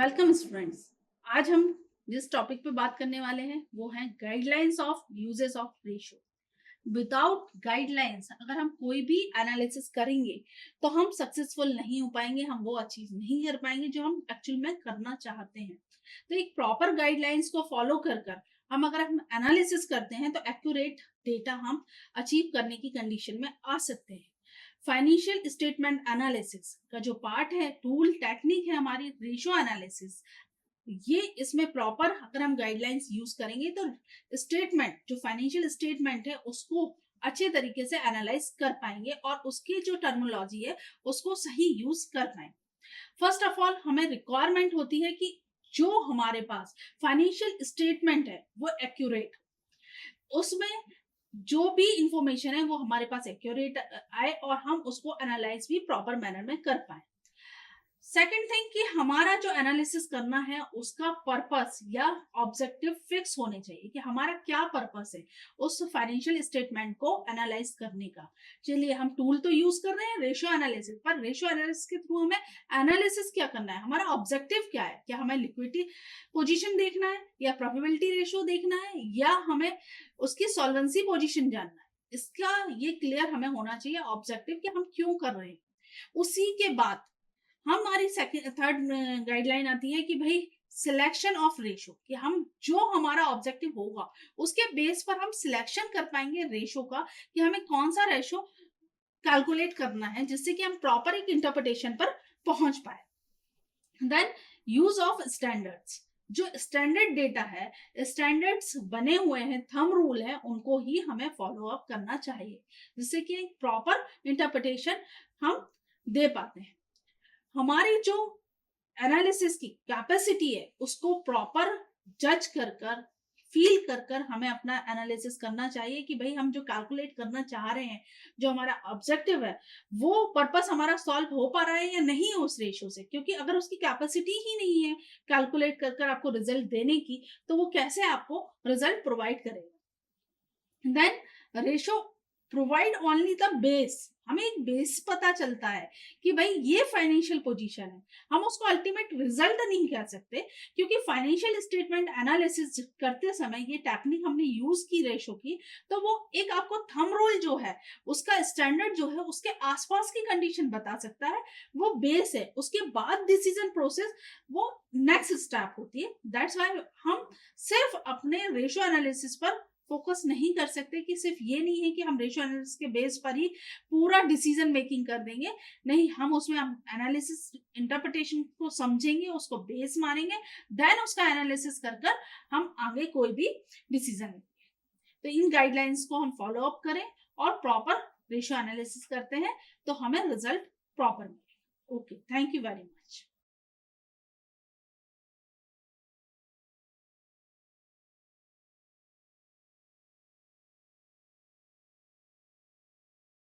Welcome students. आज हम जिस टॉपिक पे बात करने वाले हैं वो है guidelines of uses of ratio. Without guidelines अगर हम कोई भी एनालिसिस करेंगे तो हम सक्सेसफुल नहीं हो पाएंगे, हम वो अचीव नहीं कर पाएंगे जो हम एक्चुअल में करना चाहते हैं। तो एक प्रॉपर गाइडलाइंस को फॉलो कर कर हम एनालिसिस करते हैं तो एक्यूरेट डेटा हम अचीव करने की कंडीशन में आ सकते हैं। फाइनेंशियल स्टेटमेंट एनालिसिस का जो पार्ट है, टूल टेक्निक है हमारी रेशियो एनालिसिस, ये इसमें प्रॉपर अगर हम गाइडलाइंस यूज करेंगे तो स्टेटमेंट जो फाइनेंशियल स्टेटमेंट है उसको अच्छे तरीके से एनालाइज कर पाएंगे और उसकी जो टर्मिनोलॉजी है उसको सही यूज कर पाएंगे। फर्स्ट ऑफ ऑल हमें रिक्वायरमेंट होती है कि जो हमारे पास फाइनेंशियल स्टेटमेंट है वो एक्यूरेट, उसमें जो भी इंफॉर्मेशन है वो हमारे पास एक्यूरेट आए और हम उसको एनालाइज भी प्रॉपर मैनर में कर पाए। सेकेंड थिंग कि हमारा जो एनालिसिस करना है उसका पर्पस या ऑब्जेक्टिव फिक्स होने चाहिए कि हमारा क्या पर्पस है उस फाइनेंशियल स्टेटमेंट को एनालाइज करने का। चलिए हम टूल तो यूज कर रहे हैं रेशियो एनालिसिस, पर रेशियो एनालिसिस के थ्रू हमें एनालिसिस क्या करना है, हमारा ऑब्जेक्टिव क्या है, क्या हमें लिक्विडिटी पोजीशन देखना है या प्रोबेबिलिटी रेशियो देखना है या हमें उसकी सॉल्वेंसी पोजीशन जानना है। इसका ये क्लियर हमें होना चाहिए ऑब्जेक्टिव कि हम क्यों कर रहे हैं। उसी के बाद हमारी सेकंड थर्ड गाइडलाइन आती है कि भाई सिलेक्शन ऑफ रेशो, कि हम जो हमारा ऑब्जेक्टिव होगा उसके बेस पर हम सिलेक्शन कर पाएंगे रेशो का कि हमें कौन सा रेशो कैलकुलेट करना है जिससे कि हम प्रॉपर एक इंटरप्रिटेशन पर पहुंच पाए। देन यूज ऑफ स्टैंडर्ड्स, जो स्टैंडर्ड डेटा है, स्टैंडर्ड्स बने हुए हैं, थंब रूल है, उनको ही हमें फॉलो अप करना चाहिए जिससे कि एक प्रॉपर इंटरप्रिटेशन हम दे पाते हैं। हमारी जो एनालिसिस की कैपेसिटी है उसको प्रॉपर जज कर कर फील कर कर हमें अपना एनालिसिस करना चाहिए कि भाई हम जो कैलकुलेट करना चाह रहे हैं, जो हमारा ऑब्जेक्टिव है, वो पर्पस हमारा सॉल्व हो पा रहा है या नहीं उस रेशियो से। क्योंकि अगर उसकी कैपेसिटी ही नहीं है कैलकुलेट कर कर आपको रिजल्ट देने की, तो वो कैसे आपको रिजल्ट प्रोवाइड करेगा। Then ratio provide only the base, हमें एक बेस पता चलता है कि भाई ये फाइनेंशियल पोजीशन है, हम उसको अल्टीमेट रिजल्ट नहीं कह सकते। क्योंकि फाइनेंशियल स्टेटमेंट एनालिसिस करते समय ये टेक्निक हमने यूज की रेशो की, तो वो एक आपको थंब रूल जो है उसका स्टैंडर्ड जो है उसके आसपास की कंडीशन बता सकता है, वो बेस है। उसके बाद डिसीजन प्रोसेस वो नेक्स्ट स्टेप होती है। दैट्स व्हाई हम सिर्फ अपने रेशो एनालिसिस पर फोकस नहीं कर सकते कि सिर्फ ये नहीं है कि हम रेशियो एनालिसिस के बेस पर ही पूरा डिसीजन मेकिंग कर देंगे। नहीं, हम उसमें हम एनालिसिस इंटरप्रिटेशन को समझेंगे, उसको बेस मानेंगे, देन उसका एनालिसिस कर कर हम आगे कोई भी डिसीजन लेंगे। तो इन गाइडलाइंस को हम फॉलो अप करें और प्रॉपर रेशियो एनालिसिस करते हैं तो हमें रिजल्ट प्रॉपर मिलेगा। Okay, thank you very much.